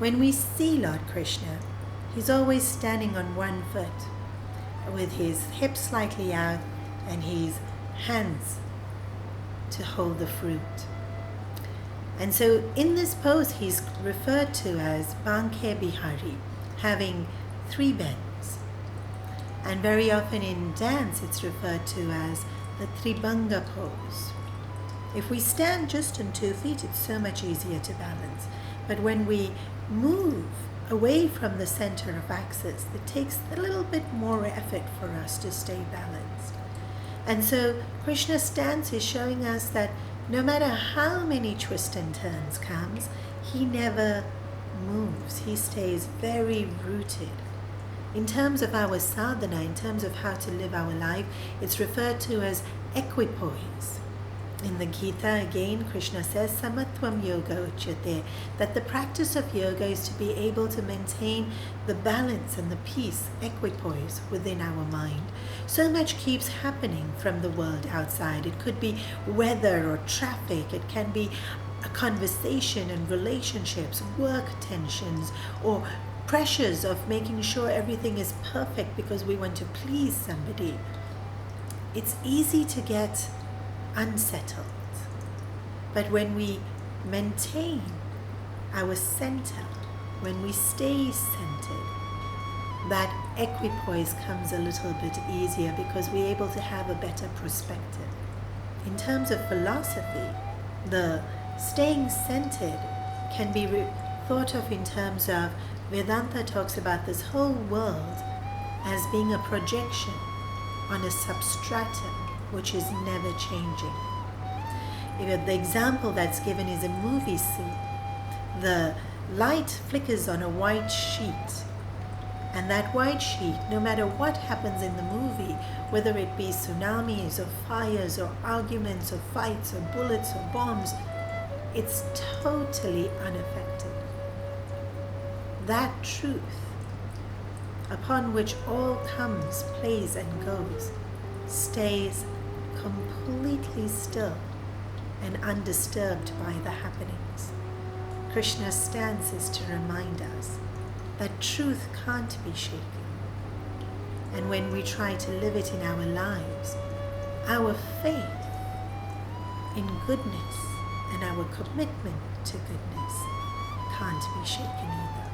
When we see Lord Krishna, he's always standing on one foot with his hips slightly out and his hands to hold the fruit. And so in this pose, he's referred to as Banke Bihari, having three bends. And very often in dance, it's referred to as the Tribhanga pose. If we stand just on 2 feet, it's so much easier to balance. But when we move away from the center of axis, it takes a little bit more effort for us to stay balanced. And so Krishna's stance is showing us that no matter how many twists and turns comes, he never moves. He stays very rooted. In terms of our sadhana, in terms of how to live our life, it's referred to as equipoise. In the Gita, again, Krishna says, Samatvam yoga uchyate, that the practice of yoga is to be able to maintain the balance and the peace, equipoise, within our mind. So much keeps happening from the world outside. It could be weather or traffic. It can be a conversation and relationships, work tensions, or pressures of making sure everything is perfect because we want to please somebody. It's easy to get unsettled. But when we maintain our center, when we stay centered, that equipoise comes a little bit easier because we're able to have a better perspective. In terms of philosophy, the staying centered can be thought of in terms of Vedanta talks about this whole world as being a projection on a substratum which is never changing. The example that's given is a movie scene. The light flickers on a white sheet, and that white sheet, no matter what happens in the movie, whether it be tsunamis or fires or arguments or fights or bullets or bombs, it's totally unaffected. That truth, upon which all comes, plays and goes, stays completely still and undisturbed by the happenings. Krishna's stance is to remind us that truth can't be shaken. And when we try to live it in our lives, our faith in goodness and our commitment to goodness can't be shaken either.